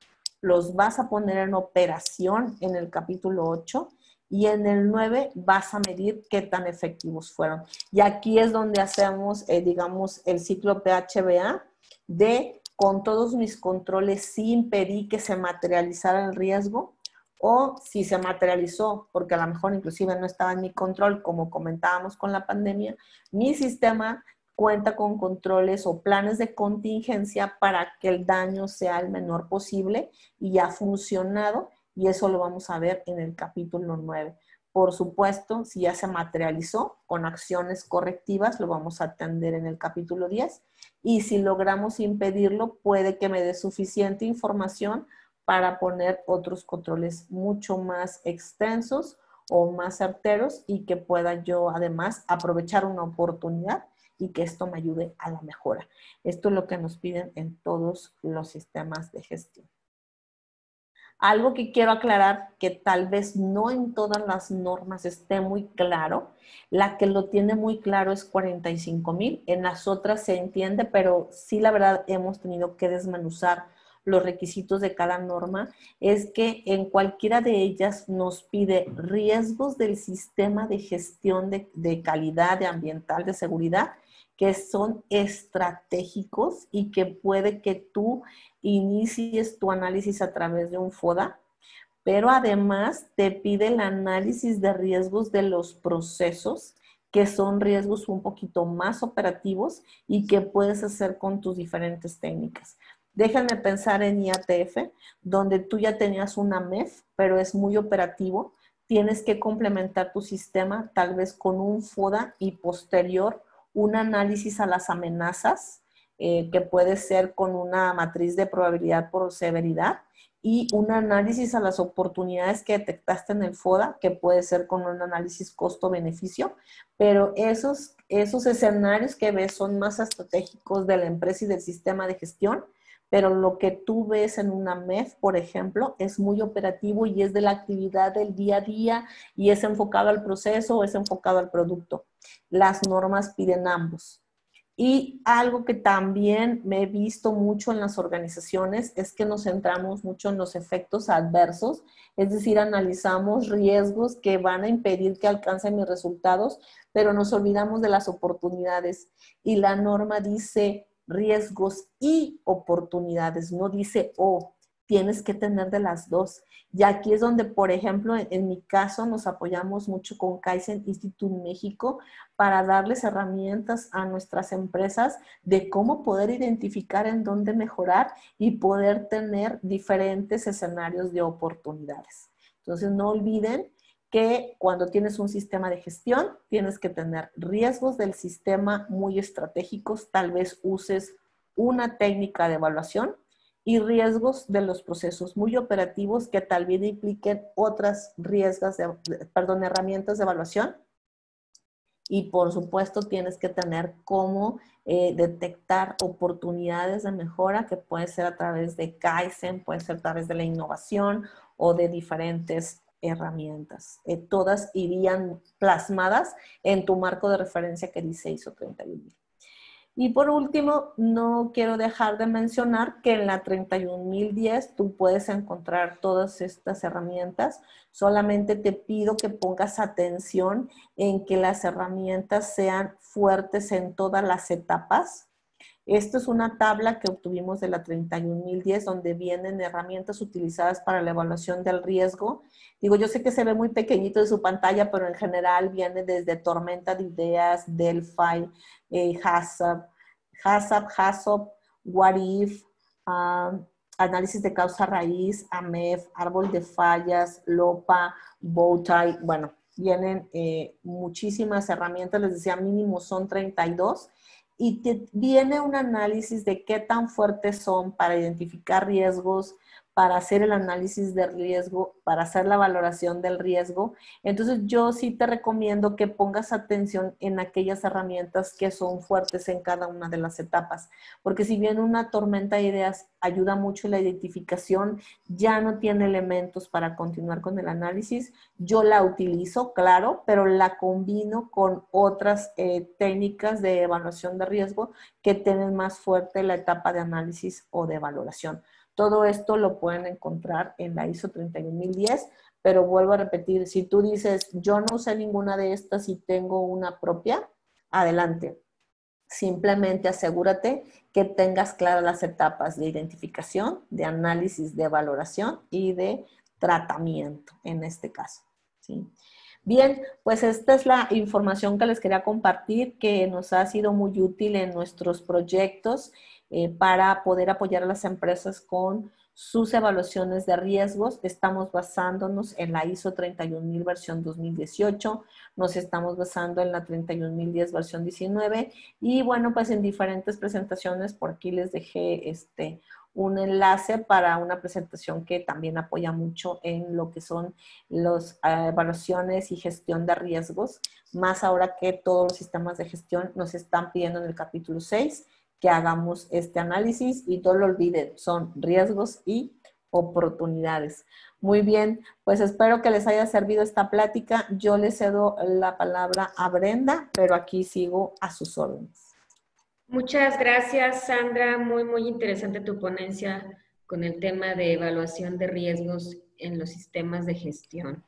los vas a poner en operación en el capítulo 8 y en el 9 vas a medir qué tan efectivos fueron. Y aquí es donde hacemos, digamos, el ciclo PHBA de con todos mis controles sí impedí que se materializara el riesgo, o si se materializó, porque a lo mejor inclusive no estaba en mi control, como comentábamos con la pandemia, mi sistema cuenta con controles o planes de contingencia para que el daño sea el menor posible y ha funcionado, y eso lo vamos a ver en el capítulo 9. Por supuesto, si ya se materializó con acciones correctivas, lo vamos a atender en el capítulo 10. Y si logramos impedirlo, puede que me dé suficiente información para poner otros controles mucho más extensos o más certeros y que pueda yo además aprovechar una oportunidad y que esto me ayude a la mejora. Esto es lo que nos piden en todos los sistemas de gestión. Algo que quiero aclarar, que tal vez no en todas las normas esté muy claro, la que lo tiene muy claro es 45,000, en las otras se entiende, pero sí la verdad hemos tenido que desmenuzar los requisitos de cada norma, es que en cualquiera de ellas nos pide riesgos del sistema de gestión de calidad, de ambiental, de seguridad, que son estratégicos y que puede que tú inicies tu análisis a través de un FODA, pero además te pide el análisis de riesgos de los procesos, que son riesgos un poquito más operativos y que puedes hacer con tus diferentes técnicas. Déjenme pensar en IATF, donde tú ya tenías una MEF, pero es muy operativo. Tienes que complementar tu sistema tal vez con un FODA y posterior un análisis a las amenazas, que puede ser con una matriz de probabilidad por severidad, y un análisis a las oportunidades que detectaste en el FODA, que puede ser con un análisis costo-beneficio, pero esos escenarios que ves son más estratégicos de la empresa y del sistema de gestión, pero lo que tú ves en una MEF, por ejemplo, es muy operativo y es de la actividad del día a día y es enfocado al proceso o es enfocado al producto. Las normas piden ambos. Y algo que también me he visto mucho en las organizaciones es que nos centramos mucho en los efectos adversos, es decir, analizamos riesgos que van a impedir que alcance mis resultados, pero nos olvidamos de las oportunidades. Y la norma dice riesgos y oportunidades, no dice o. Tienes que tener de las dos. Y aquí es donde, por ejemplo, en mi caso, nos apoyamos mucho con Kaizen Institute México para darles herramientas a nuestras empresas de cómo poder identificar en dónde mejorar y poder tener diferentes escenarios de oportunidades. Entonces, no olviden que cuando tienes un sistema de gestión, tienes que tener riesgos del sistema muy estratégicos, tal vez uses una técnica de evaluación, y riesgos de los procesos muy operativos que tal vez impliquen otras herramientas de evaluación. Y por supuesto tienes que tener cómo detectar oportunidades de mejora, que puede ser a través de Kaizen, puede ser a través de la innovación o de diferentes herramientas. Todas irían plasmadas en tu marco de referencia que dice ISO 31000. Y por último, no quiero dejar de mencionar que en la 31010 tú puedes encontrar todas estas herramientas. Solamente te pido que pongas atención en que las herramientas sean fuertes en todas las etapas. Esto es una tabla que obtuvimos de la 31010 donde vienen herramientas utilizadas para la evaluación del riesgo. Digo, yo sé que se ve muy pequeñito de su pantalla, pero en general viene desde Tormenta de Ideas, Delphi, HACCP, What If, análisis de causa raíz, AMEF, árbol de fallas, LOPA, Bowtie. Bueno, vienen muchísimas herramientas, les decía mínimo son 32. Y te viene un análisis de qué tan fuertes son para identificar riesgos, para hacer el análisis de riesgo, para hacer la valoración del riesgo. Entonces yo sí te recomiendo que pongas atención en aquellas herramientas que son fuertes en cada una de las etapas, porque si bien una tormenta de ideas ayuda mucho en la identificación, ya no tiene elementos para continuar con el análisis. Yo la utilizo, claro, pero la combino con otras técnicas de evaluación de riesgo que tienen más fuerte la etapa de análisis o de valoración. Todo esto lo pueden encontrar en la ISO 31010, pero vuelvo a repetir, si tú dices, yo no usé ninguna de estas y tengo una propia, adelante. Simplemente asegúrate que tengas claras las etapas de identificación, de análisis, de valoración y de tratamiento en este caso, ¿sí? Bien, pues esta es la información que les quería compartir, que nos ha sido muy útil en nuestros proyectos para poder apoyar a las empresas con sus evaluaciones de riesgos. Estamos basándonos en la ISO 31000 versión 2018, nos estamos basando en la 31010 versión 19 y bueno, pues en diferentes presentaciones, por aquí les dejé un enlace para una presentación que también apoya mucho en lo que son las evaluaciones y gestión de riesgos, más ahora que todos los sistemas de gestión nos están pidiendo en el capítulo 6 que hagamos este análisis y no lo olviden, son riesgos y oportunidades. Muy bien, pues espero que les haya servido esta plática. Yo le cedo la palabra a Brenda, pero aquí sigo a sus órdenes. Muchas gracias, Sandra. Muy, muy interesante tu ponencia con el tema de evaluación de riesgos en los sistemas de gestión.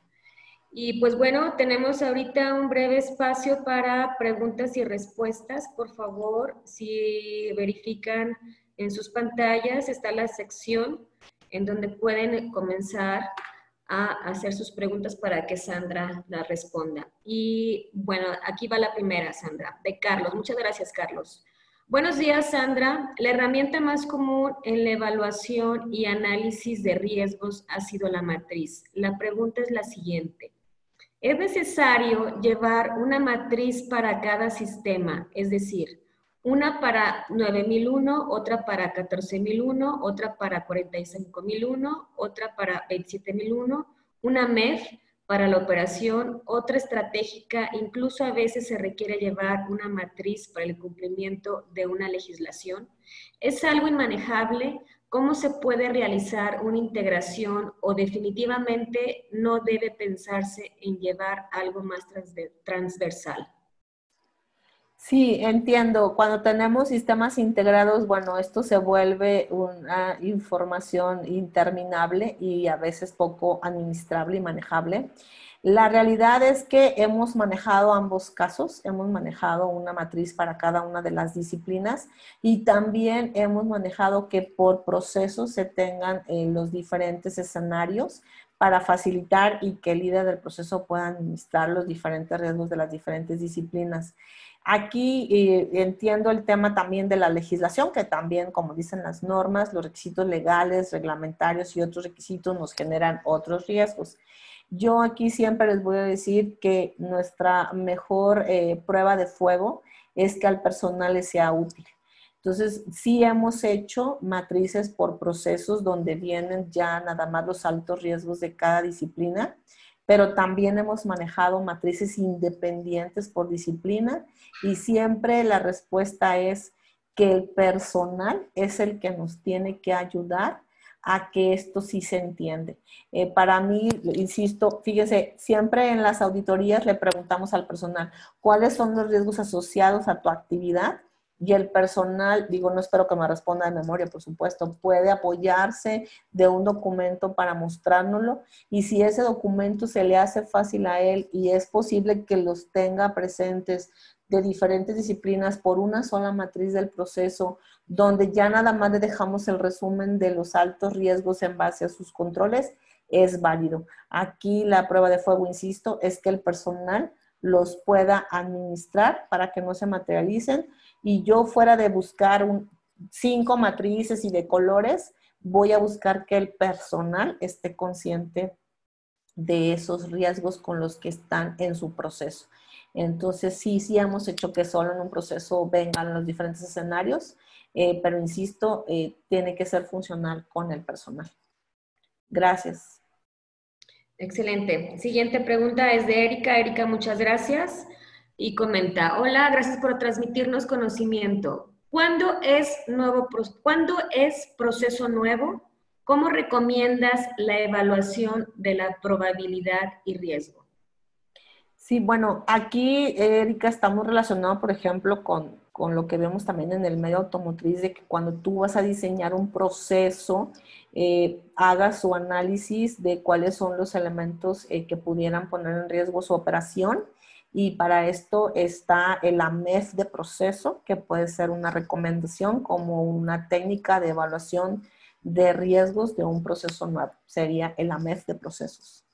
Y pues bueno, tenemos ahorita un breve espacio para preguntas y respuestas. Por favor, si verifican en sus pantallas, está la sección en donde pueden comenzar a hacer sus preguntas para que Sandra las responda. Y bueno, aquí va la primera, Sandra, de Carlos. Muchas gracias, Carlos. Buenos días, Sandra. La herramienta más común en la evaluación y análisis de riesgos ha sido la matriz. La pregunta es la siguiente. ¿Es necesario llevar una matriz para cada sistema? Es decir, una para 9001, otra para 14001, otra para 45001, otra para 27001, una MEF para la operación, otra estratégica, incluso a veces se requiere llevar una matriz para el cumplimiento de una legislación. ¿Es algo inmanejable? ¿Cómo se puede realizar una integración o definitivamente no debe pensarse en llevar algo más transversal? Sí, entiendo. Cuando tenemos sistemas integrados, bueno, esto se vuelve una información interminable y a veces poco administrable y manejable. La realidad es que hemos manejado ambos casos, hemos manejado una matriz para cada una de las disciplinas y también hemos manejado que por procesos se tengan los diferentes escenarios para facilitar y que el líder del proceso pueda administrar los diferentes riesgos de las diferentes disciplinas. Aquí entiendo el tema también de la legislación, que también, como dicen las normas, los requisitos legales, reglamentarios y otros requisitos nos generan otros riesgos. Yo aquí siempre les voy a decir que nuestra mejor prueba de fuego es que al personal les sea útil. Entonces, sí hemos hecho matrices por procesos donde vienen ya nada más los altos riesgos de cada disciplina, pero también hemos manejado matrices independientes por disciplina y siempre la respuesta es que el personal es el que nos tiene que ayudar a que esto sí se entiende. Para mí, insisto, fíjense, siempre en las auditorías le preguntamos al personal, ¿cuáles son los riesgos asociados a tu actividad? Y el personal, digo, no espero que me responda de memoria, por supuesto, puede apoyarse de un documento para mostrárnoslo y si ese documento se le hace fácil a él y es posible que los tenga presentes de diferentes disciplinas por una sola matriz del proceso, donde ya nada más le dejamos el resumen de los altos riesgos en base a sus controles, es válido. Aquí la prueba de fuego, insisto, es que el personal los pueda administrar para que no se materialicen. Y yo fuera de buscar 5 matrices y de colores, voy a buscar que el personal esté consciente de esos riesgos con los que están en su proceso. Entonces, sí hemos hecho que solo en un proceso vengan los diferentes escenarios, pero insisto, tiene que ser funcional con el personal. Gracias. Excelente. Siguiente pregunta es de Erika. Erika, muchas gracias. Y comenta, hola, gracias por transmitirnos conocimiento. ¿Cuándo es proceso nuevo? ¿Cómo recomiendas la evaluación de la probabilidad y riesgo? Sí, bueno, aquí, Erika, estamos relacionados, por ejemplo, con lo que vemos también en el medio automotriz, de que cuando tú vas a diseñar un proceso, hagas su análisis de cuáles son los elementos que pudieran poner en riesgo su operación. Y para esto está el AMEF de proceso, que puede ser una recomendación como una técnica de evaluación de riesgos de un proceso nuevo. Sería el AMEF de procesos.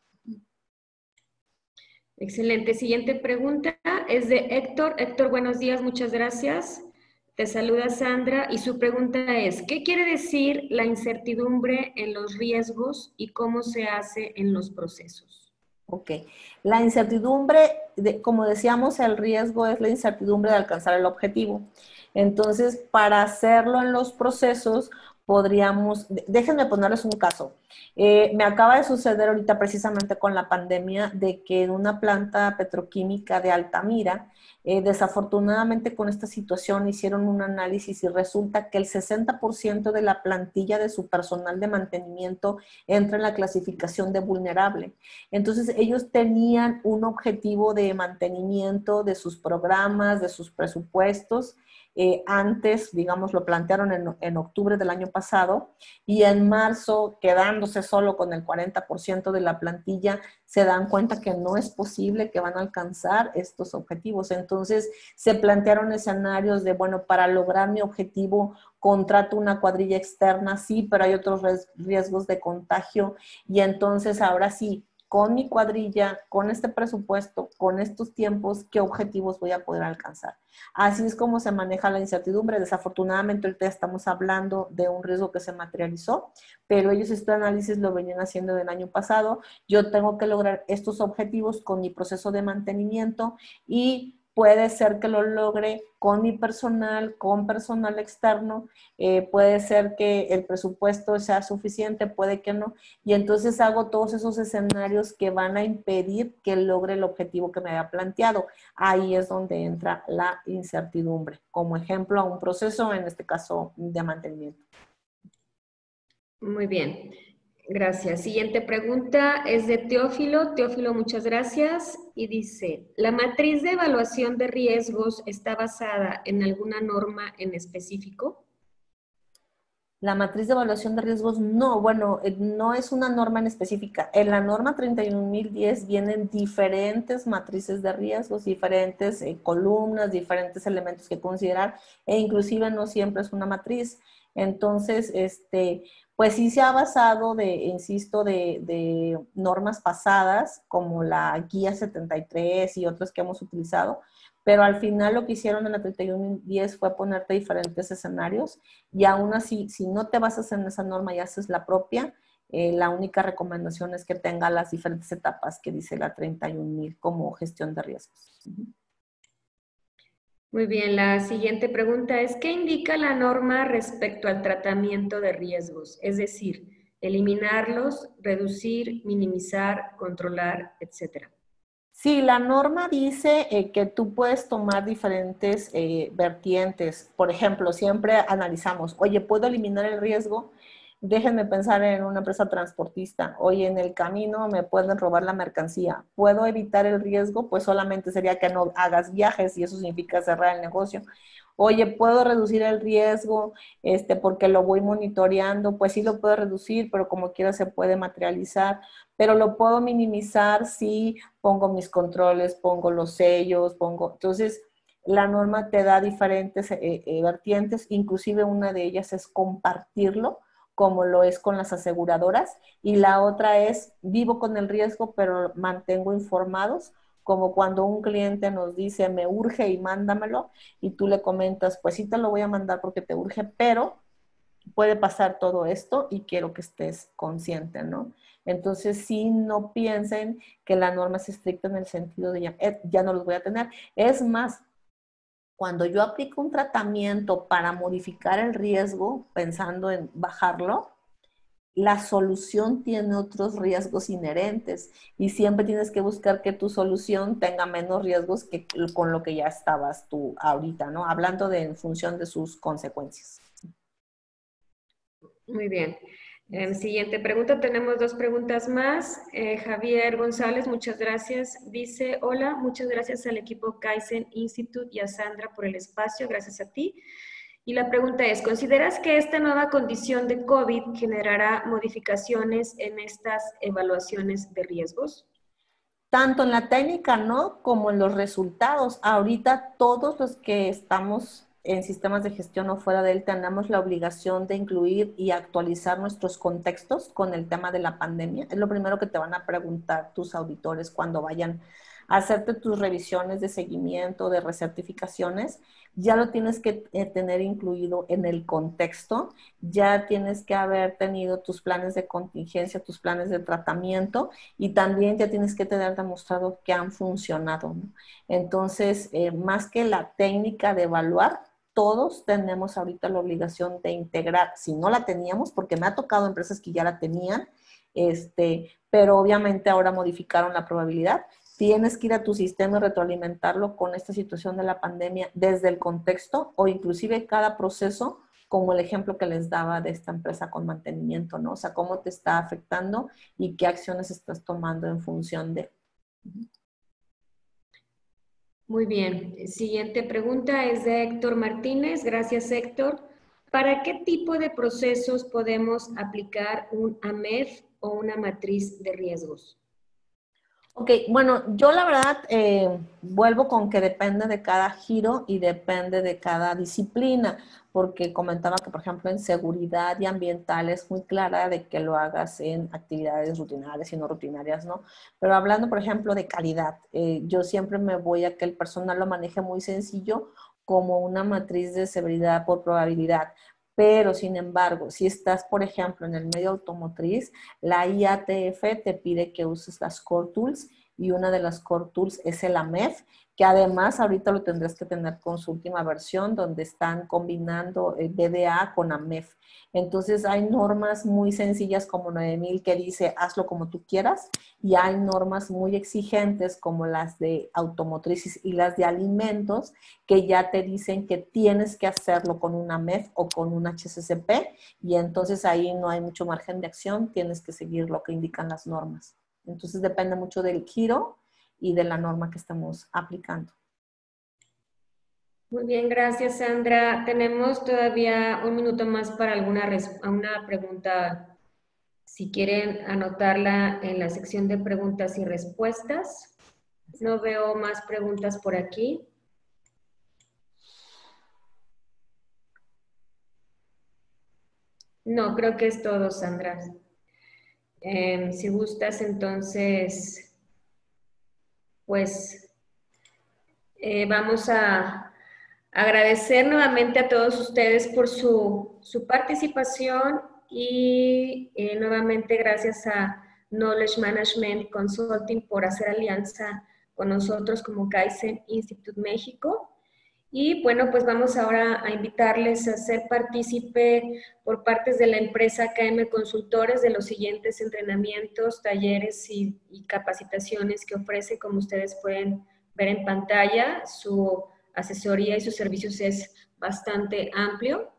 Excelente. Siguiente pregunta es de Héctor. Héctor, buenos días, muchas gracias. Te saluda Sandra y su pregunta es, ¿qué quiere decir la incertidumbre en los riesgos y cómo se hace en los procesos? Ok. La incertidumbre, como decíamos, el riesgo es la incertidumbre de alcanzar el objetivo. Entonces, para hacerlo en los procesos, podríamos, déjenme ponerles un caso. Me acaba de suceder ahorita precisamente con la pandemia de que en una planta petroquímica de Altamira, desafortunadamente con esta situación hicieron un análisis y resulta que el 60% de la plantilla de su personal de mantenimiento entra en la clasificación de vulnerable. Entonces ellos tenían un objetivo de mantenimiento de sus programas, de sus presupuestos. Antes, digamos, lo plantearon en octubre del año pasado y en marzo, quedándose solo con el 40% de la plantilla, se dan cuenta que no es posible que van a alcanzar estos objetivos. Entonces, se plantearon escenarios de, bueno, para lograr mi objetivo, contrato una cuadrilla externa, sí, pero hay otros riesgos de contagio y entonces ahora sí, con mi cuadrilla, con este presupuesto, con estos tiempos, ¿qué objetivos voy a poder alcanzar? Así es como se maneja la incertidumbre. Desafortunadamente, ahorita estamos hablando de un riesgo que se materializó, pero ellos este análisis lo venían haciendo del año pasado. Yo tengo que lograr estos objetivos con mi proceso de mantenimiento y puede ser que lo logre con mi personal, con personal externo, puede ser que el presupuesto sea suficiente, puede que no, y entonces hago todos esos escenarios que van a impedir que logre el objetivo que me había planteado. Ahí es donde entra la incertidumbre, como ejemplo a un proceso, en este caso de mantenimiento. Muy bien, gracias. Siguiente pregunta es de Teófilo. Teófilo, muchas gracias. Y dice, ¿la matriz de evaluación de riesgos está basada en alguna norma en específico? La matriz de evaluación de riesgos, no, bueno, no es una norma en específica. En la norma 31010 vienen diferentes matrices de riesgos, diferentes columnas, diferentes elementos que considerar, e inclusive no siempre es una matriz. Entonces, pues sí se ha basado insisto, de normas pasadas, como la guía 73 y otras que hemos utilizado, pero al final lo que hicieron en la 3110 fue ponerte diferentes escenarios y aún así, si no te basas en esa norma y haces la propia, la única recomendación es que tenga las diferentes etapas que dice la 31000 como gestión de riesgos. Muy bien, la siguiente pregunta es, ¿qué indica la norma respecto al tratamiento de riesgos? Es decir, eliminarlos, reducir, minimizar, controlar, etcétera. Sí, la norma dice que tú puedes tomar diferentes vertientes. Por ejemplo, siempre analizamos, oye, ¿puedo eliminar el riesgo? Déjenme pensar en una empresa transportista. Oye, en el camino me pueden robar la mercancía. ¿Puedo evitar el riesgo? Pues solamente sería que no hagas viajes y eso significa cerrar el negocio. Oye, ¿puedo reducir el riesgo porque lo voy monitoreando? Pues sí lo puedo reducir, pero como quiera se puede materializar. Pero lo puedo minimizar si pongo mis controles, pongo los sellos, pongo... Entonces, la norma te da diferentes vertientes, inclusive una de ellas es compartirlo, como lo es con las aseguradoras, y la otra es vivo con el riesgo, pero mantengo informados, como cuando un cliente nos dice, me urge y mándamelo, y tú le comentas, pues sí te lo voy a mandar porque te urge, pero puede pasar todo esto y quiero que estés consciente, ¿no? Entonces, sí, no piensen que la norma es estricta en el sentido de ya no los voy a tener. Es más, cuando yo aplico un tratamiento para modificar el riesgo, pensando en bajarlo, la solución tiene otros riesgos inherentes y siempre tienes que buscar que tu solución tenga menos riesgos que con lo que ya estabas tú ahorita, ¿no? Hablando en función de sus consecuencias. Muy bien. Siguiente pregunta, tenemos dos preguntas más. Javier González, muchas gracias. Dice, hola, muchas gracias al equipo Kaizen Institute y a Sandra por el espacio, gracias a ti. Y la pregunta es, ¿consideras que esta nueva condición de COVID generará modificaciones en estas evaluaciones de riesgos? Tanto en la técnica, ¿no? Como en los resultados. Ahorita todos los que estamos en sistemas de gestión o fuera de él tenemos la obligación de incluir y actualizar nuestros contextos con el tema de la pandemia. Es lo primero que te van a preguntar tus auditores cuando vayan a hacerte tus revisiones de seguimiento, de recertificaciones. Ya lo tienes que tener incluido en el contexto, ya tienes que haber tenido tus planes de contingencia, tus planes de tratamiento y también ya tienes que tener demostrado que han funcionado, ¿no? Entonces, más que la técnica de evaluar, todos tenemos ahorita la obligación de integrar, si no la teníamos, porque me ha tocado empresas que ya la tenían, pero obviamente ahora modificaron la probabilidad. Tienes que ir a tu sistema y retroalimentarlo con esta situación de la pandemia desde el contexto o inclusive cada proceso, como el ejemplo que les daba de esta empresa con mantenimiento, ¿no? O sea, cómo te está afectando y qué acciones estás tomando en función de. Muy bien. Siguiente pregunta es de Héctor Martínez. Gracias, Héctor. ¿Para qué tipo de procesos podemos aplicar un AMEF o una matriz de riesgos? Ok, bueno, yo la verdad vuelvo con que depende de cada giro y depende de cada disciplina, porque comentaba que, por ejemplo, en seguridad y ambiental es muy clara de que lo hagas en actividades rutinarias y no rutinarias, ¿no? Pero hablando, por ejemplo, de calidad, yo siempre me voy a que el personal lo maneje muy sencillo como una matriz de severidad por probabilidad. Pero, sin embargo, si estás, por ejemplo, en el medio automotriz, la IATF te pide que uses las Core Tools y una de las Core Tools es el AMEF, que además ahorita lo tendrás que tener con su última versión donde están combinando el BDA con AMEF. Entonces hay normas muy sencillas como 9000 que dice hazlo como tú quieras y hay normas muy exigentes como las de automotrices y las de alimentos que ya te dicen que tienes que hacerlo con una AMEF o con un HACCP y entonces ahí no hay mucho margen de acción, tienes que seguir lo que indican las normas. Entonces depende mucho del giro y de la norma que estamos aplicando. Muy bien, gracias, Sandra. Tenemos todavía un minuto más para una pregunta, si quieren anotarla en la sección de preguntas y respuestas. No veo más preguntas por aquí. No, creo que es todo, Sandra. Si gustas, entonces, pues vamos a agradecer nuevamente a todos ustedes por su participación y nuevamente gracias a Knowledge Management Consulting por hacer alianza con nosotros como Kaizen Institute México. Y bueno, pues vamos ahora a invitarles a ser partícipe por partes de la empresa KM Consultores de los siguientes entrenamientos, talleres y capacitaciones que ofrece. Como ustedes pueden ver en pantalla, su asesoría y sus servicios es bastante amplio.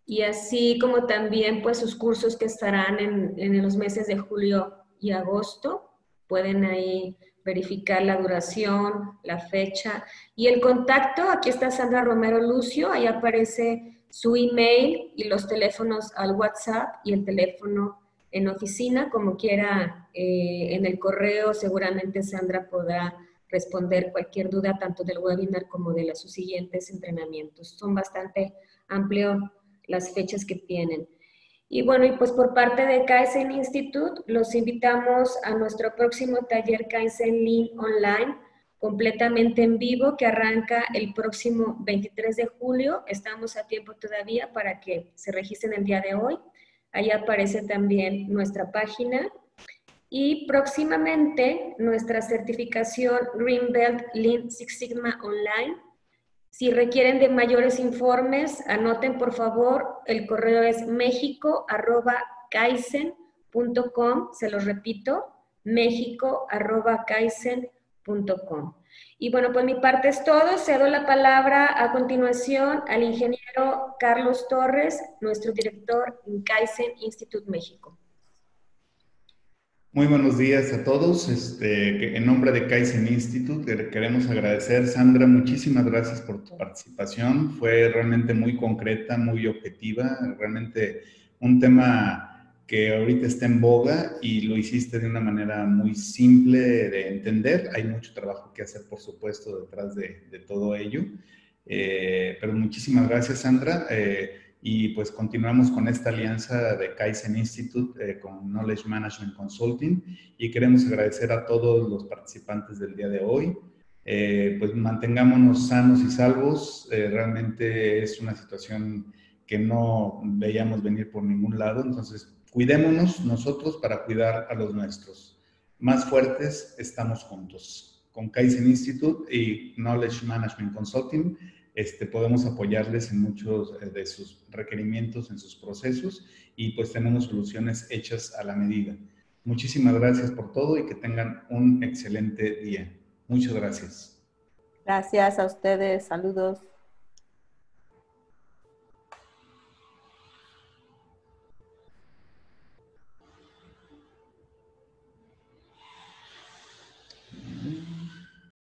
Y así como también pues sus cursos que estarán en los meses de julio y agosto, pueden ahí verificar la duración, la fecha y el contacto. Aquí está Sandra Romero Lucio, ahí aparece su email y los teléfonos al WhatsApp y el teléfono en oficina, como quiera, en el correo seguramente Sandra podrá responder cualquier duda tanto del webinar como de sus siguientes entrenamientos. Son bastante amplios las fechas que tienen. Y bueno, y pues por parte de Kaizen Institute, los invitamos a nuestro próximo taller Kaizen Lean Online, completamente en vivo, que arranca el próximo 23 de julio. Estamos a tiempo todavía para que se registren el día de hoy. Ahí aparece también nuestra página. Y próximamente nuestra certificación Green Belt Lean Six Sigma Online. Si requieren de mayores informes, anoten por favor, el correo es mexico@kaizen.com, se los repito, mexico@kaizen.com. Y bueno, por mi parte es todo, cedo la palabra a continuación al ingeniero Carlos Torres, nuestro director en Kaizen Institute México. Muy buenos días a todos. En nombre de Kaizen Institute queremos agradecer, Sandra, muchísimas gracias por tu participación. Fue realmente muy concreta, muy objetiva, realmente un tema que ahorita está en boga y lo hiciste de una manera muy simple de entender. Hay mucho trabajo que hacer, por supuesto, detrás de todo ello. Pero muchísimas gracias, Sandra. Y pues continuamos con esta alianza de Kaizen Institute con Knowledge Management Consulting y queremos agradecer a todos los participantes del día de hoy. Pues mantengámonos sanos y salvos. Realmente es una situación que no veíamos venir por ningún lado, entonces cuidémonos nosotros para cuidar a los nuestros. Más fuertes, estamos juntos. Con Kaizen Institute y Knowledge Management Consulting podemos apoyarles en muchos de sus requerimientos, en sus procesos, y pues tenemos soluciones hechas a la medida. Muchísimas gracias por todo y que tengan un excelente día. Muchas gracias. Gracias a ustedes. Saludos.